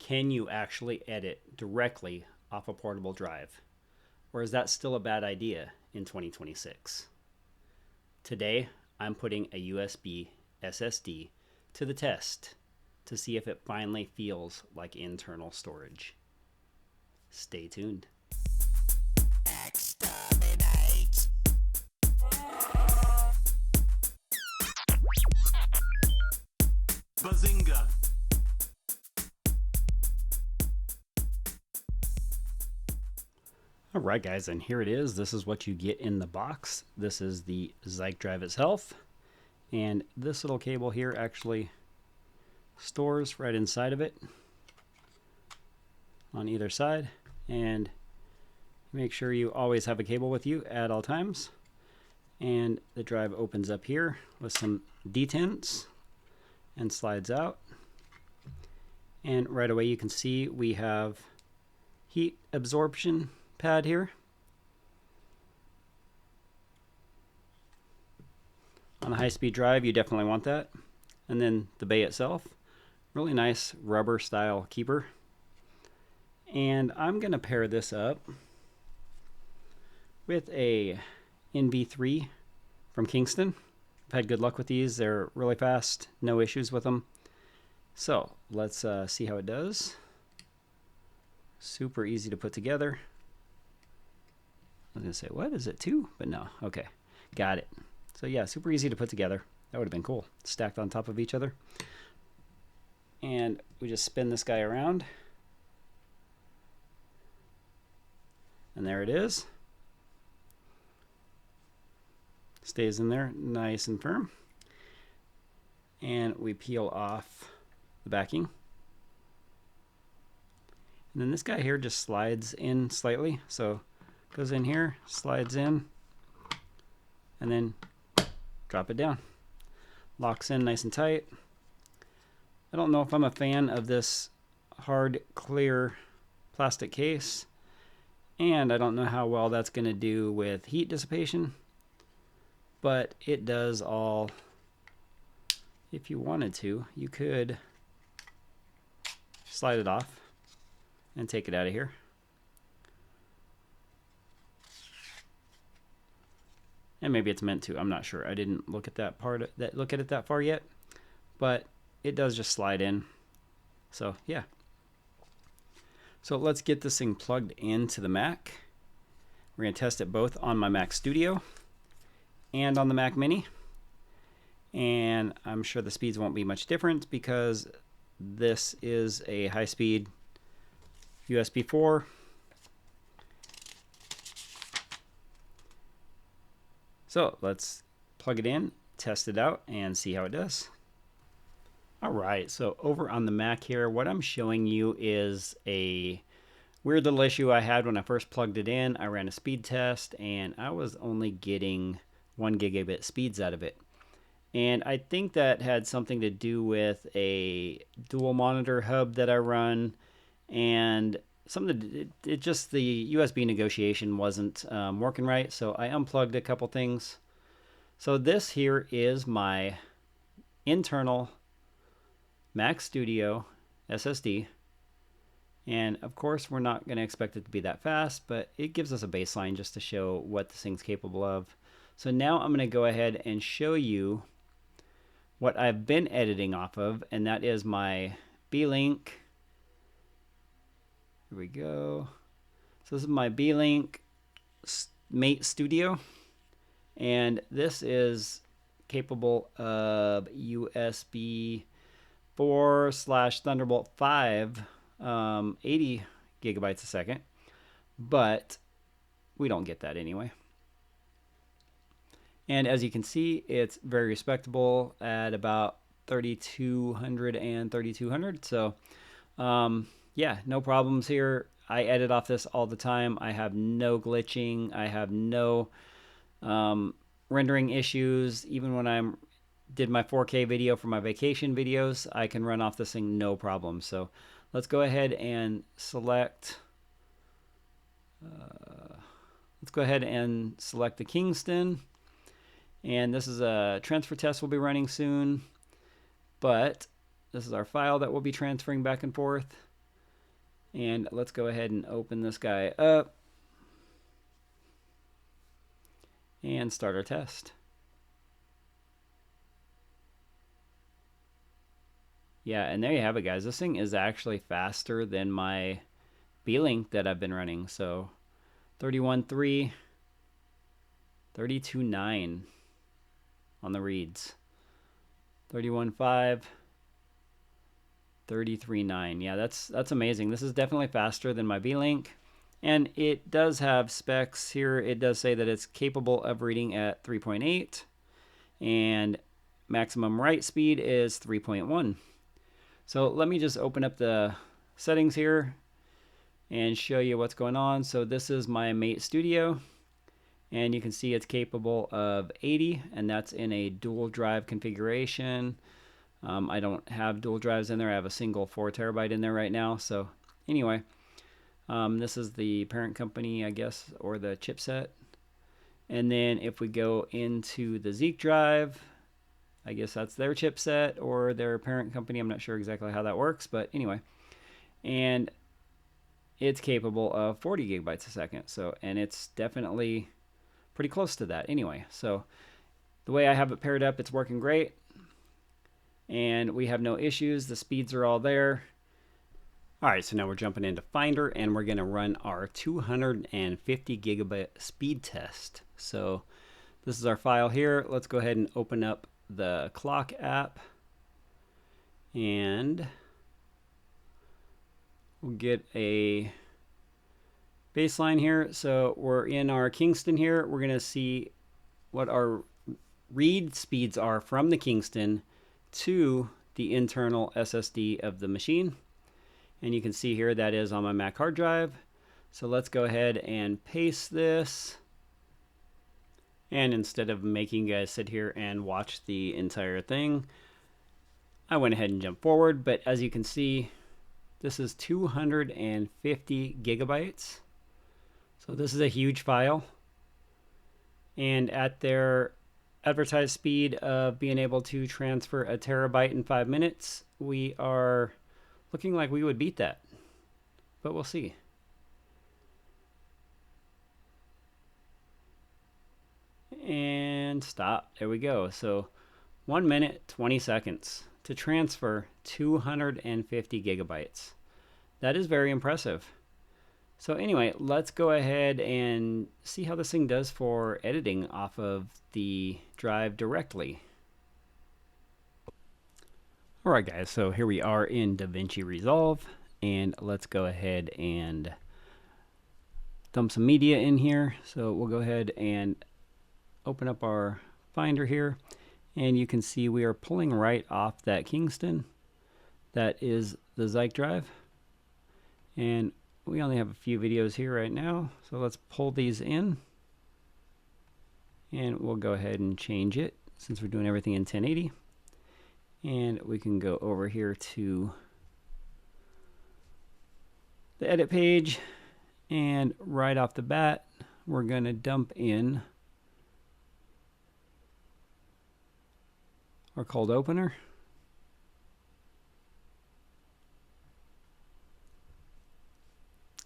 Can you actually edit directly off a portable drive? Or is that still a bad idea in 2026? Today, I'm putting a USB SSD to the test to see if it finally feels like internal storage. Stay tuned. Exterminate! Bazinga! All right, guys, and here it is. This is what you get in the box. This is the ZikeDrive itself, and this little cable here actually stores right inside of it on either side. And make sure you always have a cable with you at all times. And the drive opens up here with some detents and slides out. And right away you can see we have heat absorption pad here. On a high-speed drive, you definitely want that. And then the bay itself, really nice rubber style keeper. And I'm going to pair this up with a NV3 from Kingston. I've had good luck with these. They're really fast, no issues with them. So let's see how it does. Super easy to put together. I was going to say, what is it, 2? But no. Okay, got it. So yeah, super easy to put together. That would have been cool. Stacked on top of each other. And we just spin this guy around. And there it is. Stays in there nice and firm. And we peel off the backing. And then this guy here just slides in slightly. So goes in here, slides in, and then drop it down. Locks in nice and tight. I don't know if I'm a fan of this hard, clear plastic case, and I don't know how well that's going to do with heat dissipation, but it does all. If you wanted to, you could slide it off and take it out of here. And maybe it's meant to. I'm not sure. I didn't look at that look at it that far yet, but it does just slide in. So yeah. So let's get this thing plugged into the Mac. We're going to test it both on my Mac Studio and on the Mac Mini. And I'm sure the speeds won't be much different because this is a high-speed USB4. So let's plug it in, test it out, and see how it does. All right, so over on the Mac here, what I'm showing you is a weird little issue I had when I first plugged it in. I ran a speed test, and I was only getting 1 gigabit speeds out of it. And I think that had something to do with a dual monitor hub that I run, and just the USB negotiation wasn't working right, so I unplugged a couple things. So this here is my internal Mac Studio SSD, and of course we're not going to expect it to be that fast, but it gives us a baseline just to show what this thing's capable of. So now I'm going to go ahead and show you what I've been editing off of, and that is my B-Link. Here we go. So this is my B-Link Mate Studio, and this is capable of USB 4/Thunderbolt 5, 80 gigabytes a second, but we don't get that anyway. And as you can see, it's very respectable at about 3200 and 3200. So yeah, no problems here. I edit off this all the time. I have no glitching. I have no rendering issues. Even when I did my 4K video for my vacation videos, I can run off this thing no problem. So let's go ahead and select the Kingston. And this is a transfer test we'll be running soon. But this is our file that we'll be transferring back and forth. And let's go ahead and open this guy up and start our test. Yeah, and there you have it, guys. This thing is actually faster than my B-Link that I've been running. So 31.3, 32.9 on the reads, 31.5, 33.9. Yeah, that's amazing. This is definitely faster than my B-Link. And it does have specs here. It does say that it's capable of reading at 3.8 and maximum write speed is 3.1. So let me just open up the settings here and show you what's going on. So this is my Mate Studio, and you can see it's capable of 80, and that's in a dual drive configuration. I don't have dual drives in there. I have a single 4 terabyte in there right now. So anyway, this is the parent company, I guess, or the chipset. And then if we go into the ZikeDrive, I guess that's their chipset or their parent company. I'm not sure exactly how that works, but anyway. And it's capable of 40 gigabytes a second. So, and it's definitely pretty close to that anyway. So the way I have it paired up, it's working great. And we have no issues. The speeds are all there. All right, so now we're jumping into Finder and we're gonna run our 250 gigabyte speed test. So this is our file here. Let's go ahead and open up the clock app and we'll get a baseline here. So we're in our Kingston here. We're going to see what our read speeds are from the Kingston to the internal SSD of the machine. And you can see here that is on my Mac hard drive. So let's go ahead and paste this. And instead of making you guys sit here and watch the entire thing, I went ahead and jumped forward. But as you can see, this is 250 gigabytes. So this is a huge file. And at their advertised speed of being able to transfer a terabyte in 5 minutes, we are looking like we would beat that. But we'll see. And stop. There we go. So 1 minute, 20 seconds to transfer 250 gigabytes. That is very impressive. So anyway, let's go ahead and see how this thing does for editing off of the drive directly. All right, guys, so here we are in DaVinci Resolve, and let's go ahead and dump some media in here. So we'll go ahead and open up our Finder here, and you can see we are pulling right off that Kingston. That is the ZikeDrive, and we only have a few videos here right now, so let's pull these in, and we'll go ahead and change it since we're doing everything in 1080. And we can go over here to the edit page, and right off the bat, we're going to dump in our cold opener.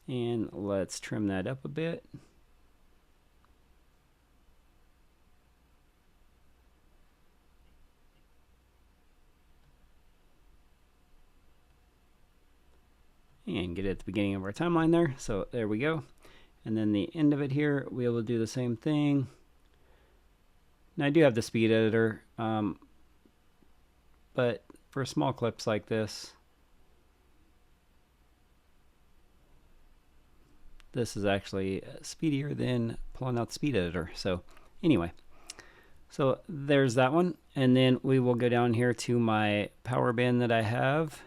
And let's trim that up a bit. And get it at the beginning of our timeline there. So there we go. And then the end of it here, we will do the same thing. Now I do have the speed editor, but for small clips like this, this is actually speedier than pulling out the speed editor. So anyway, so there's that one. And then we will go down here to my power bin that I have,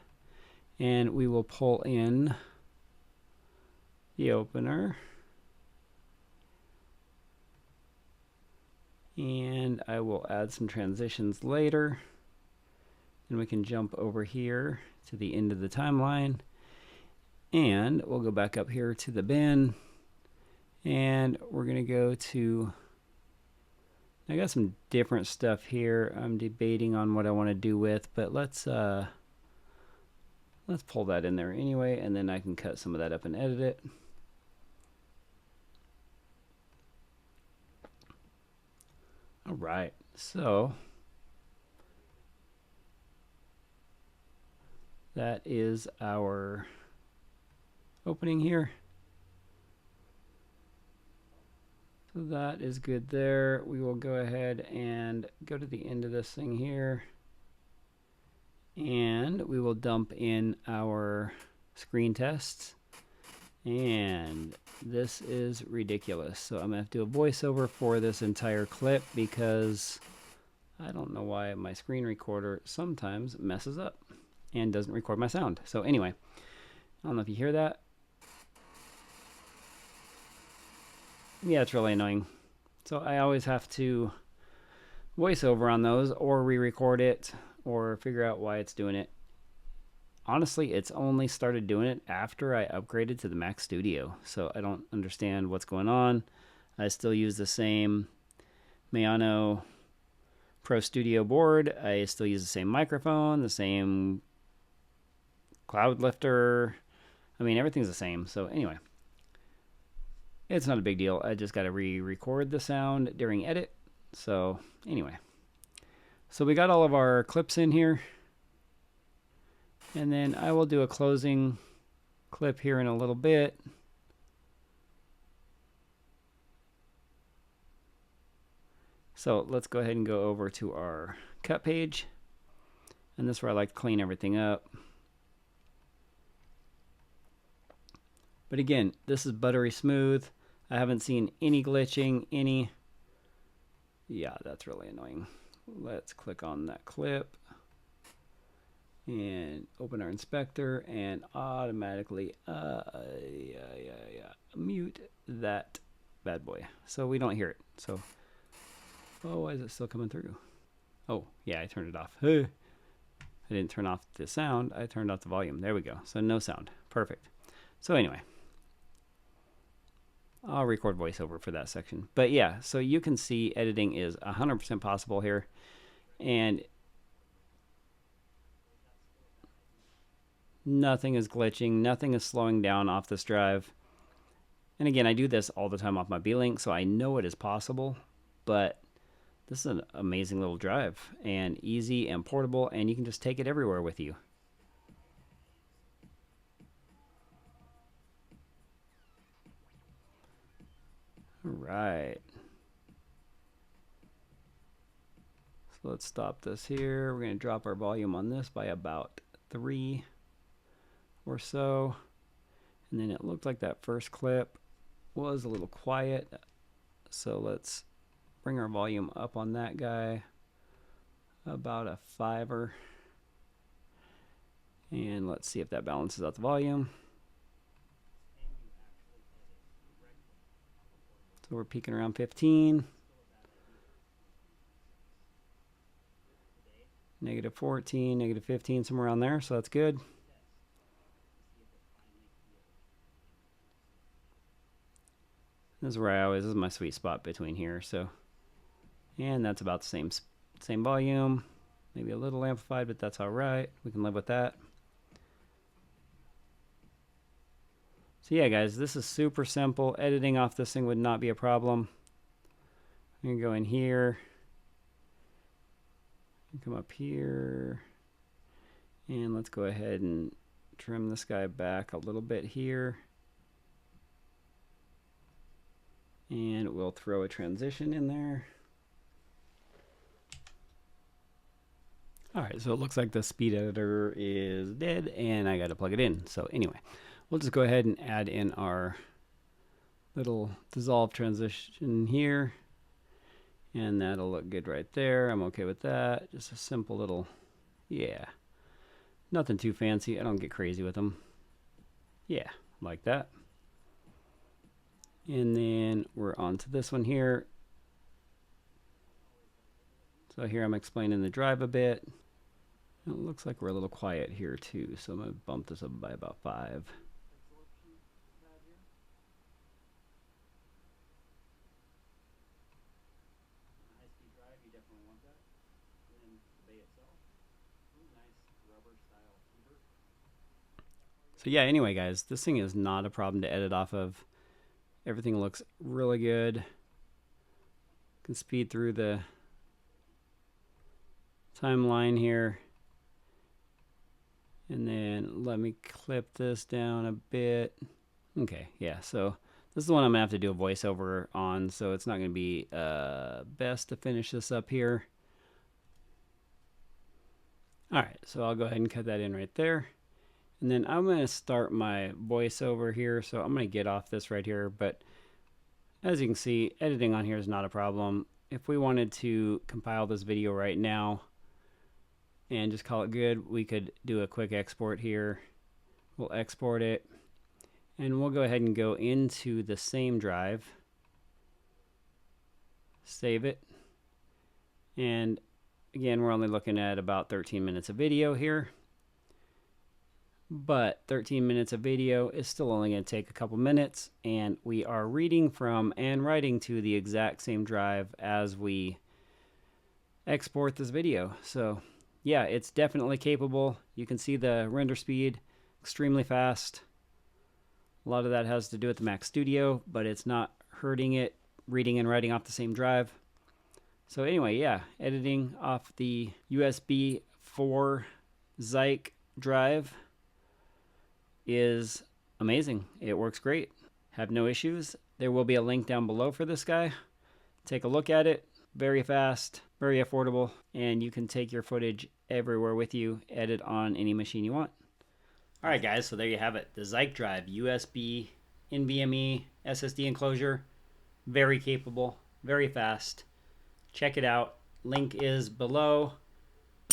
and we will pull in the opener. And I will add some transitions later. And we can jump over here to the end of the timeline. And we'll go back up here to the bin. And we're going to go to, I got some different stuff here I'm debating on what I want to do with, but let's Let's pull that in there anyway, and then I can cut some of that up and edit it. All right, so that is our opening here. So that is good there. We will go ahead and go to the end of this thing here. And we will dump in our screen tests. And this is ridiculous. So I'm going to have to do a voiceover for this entire clip because I don't know why my screen recorder sometimes messes up and doesn't record my sound. So anyway, I don't know if you hear that. Yeah, it's really annoying. So I always have to voice over on those or re-record it or figure out why it's doing it. Honestly, it's only started doing it after I upgraded to the Mac Studio. So I don't understand what's going on. I still use the same Mayano Pro Studio board. I still use the same microphone, the same cloud lifter. I mean, everything's the same. So anyway, it's not a big deal. I just got to re-record the sound during edit. So anyway, so we got all of our clips in here. And then I will do a closing clip here in a little bit. So let's go ahead and go over to our cut page. And this is where I like to clean everything up. But again, this is buttery smooth. I haven't seen any glitching, any... Yeah, that's really annoying. Let's click on that clip and open our inspector and automatically mute that bad boy so we don't hear it. So, oh, why is it still coming through? Oh, yeah, I turned it off. I didn't turn off the sound. I turned off the volume. There we go. So no sound. Perfect. So anyway, I'll record voiceover for that section. But yeah, so you can see editing is 100% possible here. And nothing is glitching. Nothing is slowing down off this drive. And again, I do this all the time off my B-Link, so I know it is possible. But this is an amazing little drive. And easy and portable, and you can just take it everywhere with you. All right. So let's stop this here. We're going to drop our volume on this by about 3 or so. And then it looked like that first clip was a little quiet. So let's bring our volume up on that guy about a 5-er. And let's see if that balances out the volume. So we're peaking around 15. Negative 14, negative 15, somewhere around there. So that's good. This is where this is my sweet spot between here. So, and that's about the same volume. Maybe a little amplified, but that's all right. We can live with that. So yeah, guys, this is super simple. Editing off this thing would not be a problem. I'm going to go in here. Come up here. And let's go ahead and trim this guy back a little bit here. And we'll throw a transition in there. All right, so it looks like the speed editor is dead and I got to plug it in. So anyway, we'll just go ahead and add in our little dissolve transition here. And that'll look good right there. I'm okay with that. Just a simple little, yeah. Nothing too fancy. I don't get crazy with them. Yeah, like that. And then we're on to this one here. So here I'm explaining the drive a bit. It looks like we're a little quiet here too. So I'm going to bump this up by about 5. But yeah, anyway, guys, this thing is not a problem to edit off of. Everything looks really good. Can speed through the timeline here. And then let me clip this down a bit. Okay, yeah, so this is the one I'm gonna have to do a voiceover on, so it's not gonna be best to finish this up here. All right, so I'll go ahead and cut that in right there. And then I'm gonna start my voiceover here, so I'm gonna get off this right here, but as you can see, editing on here is not a problem. If we wanted to compile this video right now and just call it good, we could do a quick export here. We'll export it, and we'll go ahead and go into the same drive, save it, and again, we're only looking at about 13 minutes of video here, but 13 minutes of video is still only going to take a couple minutes, and we are reading from and writing to the exact same drive as we export this video. So yeah, it's definitely capable. You can see the render speed, extremely fast. A lot of that has to do with the Mac Studio, but it's not hurting it reading and writing off the same drive. So anyway, yeah, editing off the USB4 ZikeDrive is amazing. It works great. Have no issues. There will be a link down below for this guy. Take a look at it. Very fast, very affordable, and you can take your footage everywhere with you, edit on any machine you want. All right, guys, so there you have it. The ZikeDrive USB NVMe SSD enclosure. Very capable, very fast. Check it out. Link is below.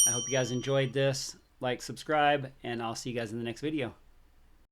I hope you guys enjoyed this. Like, subscribe, and I'll see you guys in the next video.